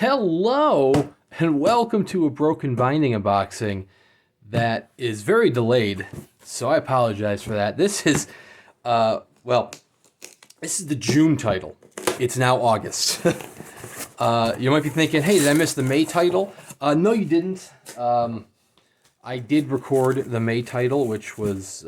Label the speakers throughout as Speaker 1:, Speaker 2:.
Speaker 1: Hello, and welcome to a Broken Binding unboxing that is very delayed, so I apologize for that. This is the June title. It's now August. You might be thinking, hey, did I miss the May title? No, you didn't. I did record the May title, which was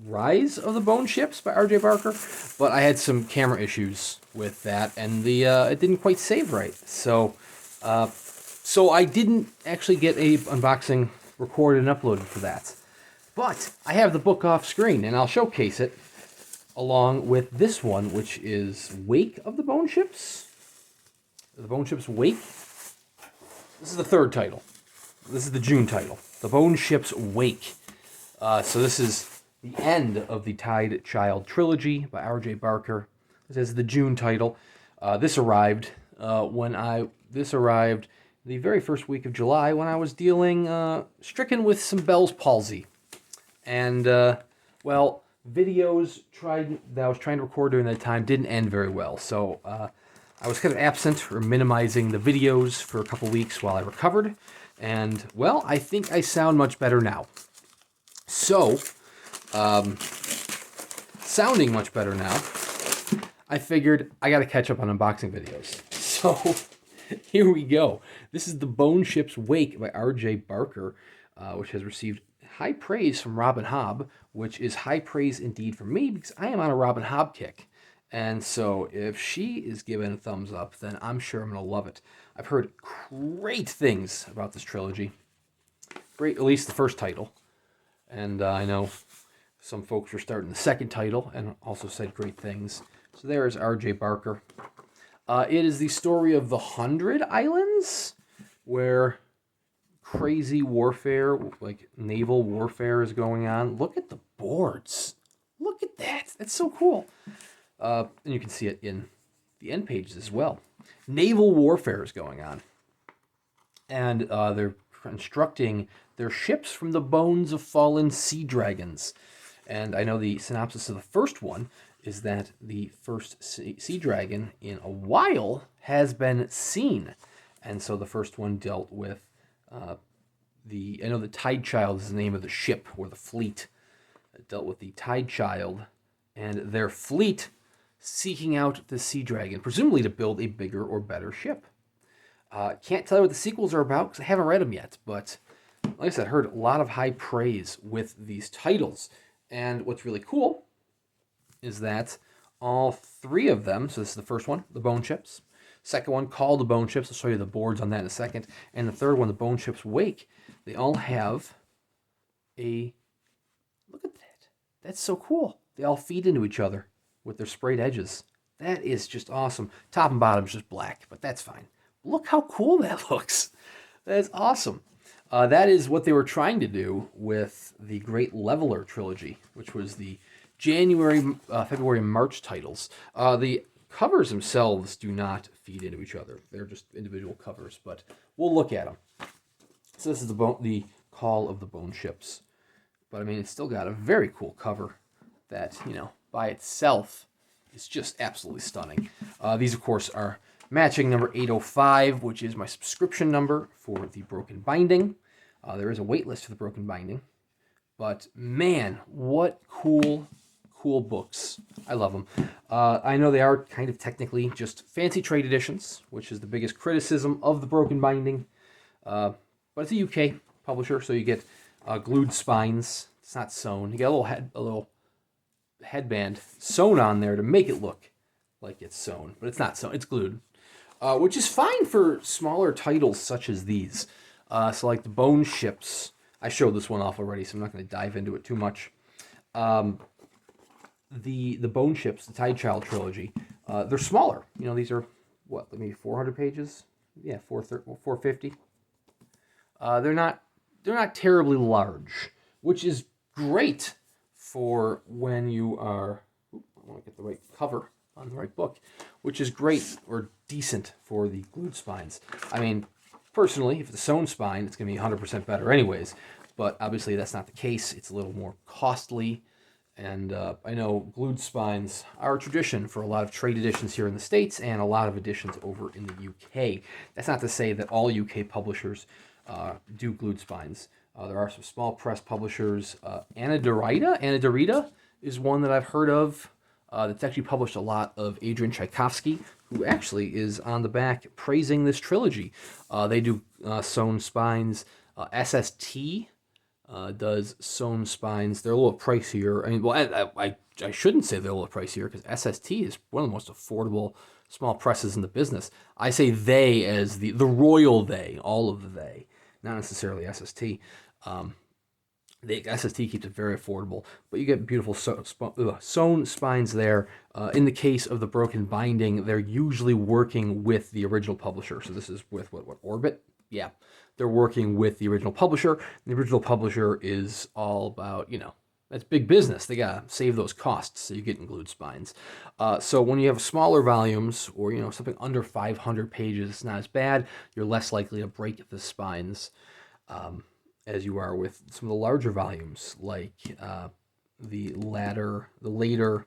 Speaker 1: Rise of the Bone Ships by R.J. Barker, but I had some camera issues with that, and it didn't quite save right. So I didn't actually get a unboxing recorded and uploaded for that. But I have the book off screen, and I'll showcase it along with this one, which is Wake of the Bone Ships. The Bone Ships Wake. This is the third title. This is the June title. The Bone Ships Wake. So this is the end of the Tide Child Trilogy by R.J. Barker. This is the June title. This arrived the very first week of July when I was stricken with some Bell's palsy. And, videos that I was trying to record during that time didn't end very well. So I was kind of absent or minimizing the videos for a couple weeks while I recovered. And, well, I think I sound much better now. So, sounding much better now, I figured I got to catch up on unboxing videos. So, here we go. This is The Bone Ships Wake by R.J. Barker, which has received high praise from Robin Hobb, which is high praise indeed for me because I am on a Robin Hobb kick. And so if she is giving a thumbs up, then I'm sure I'm going to love it. I've heard great things about this trilogy. Great, at least the first title. And I know some folks were starting the second title and also said great things. So there is R.J. Barker. It is the story of the 100 Islands, where crazy warfare, like naval warfare, is going on. Look at the boards. Look at that. That's so cool. And you can see it in the end pages as well. Naval warfare is going on. And they're constructing their ships from the bones of fallen sea dragons. And I know the synopsis of the first one is that the first sea dragon in a while has been seen. And so the first one dealt with I know the Tide Child is the name of the ship or the fleet. It dealt with the Tide Child and their fleet seeking out the sea dragon, presumably to build a bigger or better ship. Can't tell you what the sequels are about because I haven't read them yet, but like I said, heard a lot of high praise with these titles. And what's really cool is that all three of them, so this is the first one, the Bone Ships. Second one, called the Bone Ships. I'll show you the boards on that in a second. And the third one, the Bone Ships Wake. They all have look at that. That's so cool. They all feed into each other with their sprayed edges. That is just awesome. Top and bottom is just black, but that's fine. Look how cool that looks. That is awesome. That is what they were trying to do with the Great Leveler trilogy, which was the January, February, and March titles. The covers themselves do not feed into each other. They're just individual covers, but we'll look at them. So this is the Call of the Bone Ships. But, I mean, it's still got a very cool cover that, by itself is just absolutely stunning. These, of course, are matching number 805, which is my subscription number for the Broken Binding. There is a wait list for the Broken Binding. But, man, what cool books. I love them. I know they are kind of technically just fancy trade editions, which is the biggest criticism of the Broken Binding. But it's a UK publisher, so you get glued spines. It's not sewn. You get a little headband sewn on there to make it look like it's sewn, but it's not sewn. It's glued, which is fine for smaller titles such as these. So like the Bone Ships. I showed this one off already, so I'm not going to dive into it too much. The Bone Ships, the Tide Child trilogy, they're smaller. These are, maybe 400 pages? Yeah, 450. They're not terribly large, which is great for when you are, I want to get the right cover on the right book, which is great or decent for the glued spines. I mean, personally, if it's a sewn spine, it's going to be 100% better anyways, but obviously that's not the case. It's a little more costly, And I know glued spines are a tradition for a lot of trade editions here in the States and a lot of editions over in the UK. That's not to say that all UK publishers do glued spines. There are some small press publishers. Anadarita is one that I've heard of. That's actually published a lot of Adrian Tchaikovsky, who actually is on the back praising this trilogy. They do sewn spines. SST does sewn spines. They're a little pricier. I mean, well, I shouldn't say they're a little pricier because SST is one of the most affordable small presses in the business. I say they as the royal they, all of the they, not necessarily SST. The SST keeps it very affordable, but you get beautiful sewn spines there. In the case of the broken binding, they're usually working with the original publisher. So this is with what Orbit? Yeah, they're working with the original publisher. The original publisher is all about, that's big business. They gotta save those costs, so you get glued spines. So when you have smaller volumes or something under 500 pages, it's not as bad. You're less likely to break the spines. As you are with some of the larger volumes, like the later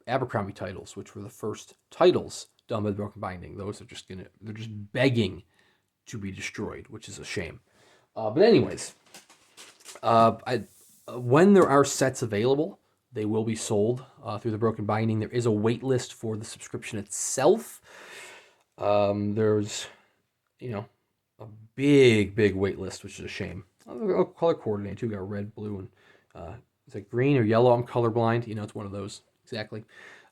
Speaker 1: Abercrombie titles, which were the first titles done by the broken binding. Those are they're just begging to be destroyed, which is a shame. But anyways, when there are sets available, they will be sold through the broken binding. There is a wait list for the subscription itself. There's, a big wait list, which is a shame. I'll color coordinate too. Got red, blue, and is it green or yellow? I'm colorblind. It's one of those exactly.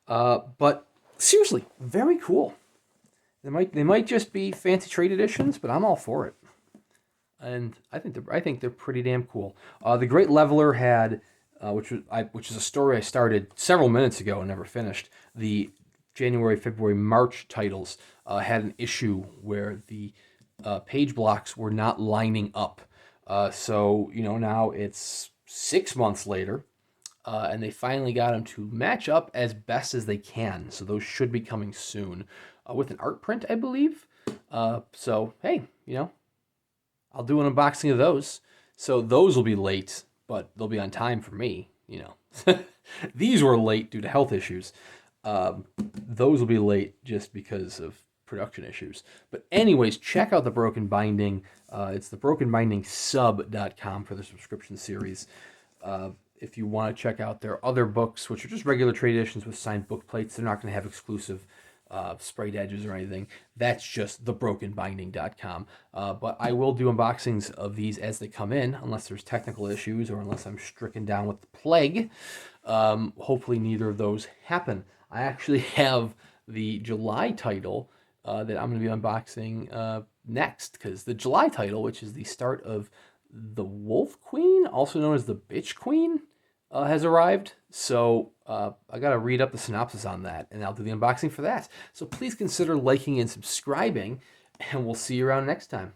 Speaker 1: But seriously, very cool. They might just be fancy trade editions, but I'm all for it. And I think they're pretty damn cool. The Great Leveler had, which is a story I started several minutes ago and never finished. The January, February, March titles had an issue where the page blocks were not lining up. So now it's 6 months later, and they finally got them to match up as best as they can. So those should be coming soon with an art print, I believe. So hey, I'll do an unboxing of those. So those will be late, but they'll be on time for me. These were late due to health issues. Those will be late just because of production issues. But anyways, check out the Broken Binding. It's the brokenbindingsub.com for the subscription series. If you want to check out their other books, which are just regular trade editions with signed book plates, they're not going to have exclusive sprayed edges or anything. That's just thebrokenbinding.com. But I will do unboxings of these as they come in, unless there's technical issues or unless I'm stricken down with the plague. Hopefully neither of those happen. I actually have the July title that I'm going to be unboxing next, because the July title, which is the start of the Wolf Queen, also known as the Bitch Queen, has arrived. So I got to read up the synopsis on that, and I'll do the unboxing for that. So please consider liking and subscribing, and we'll see you around next time.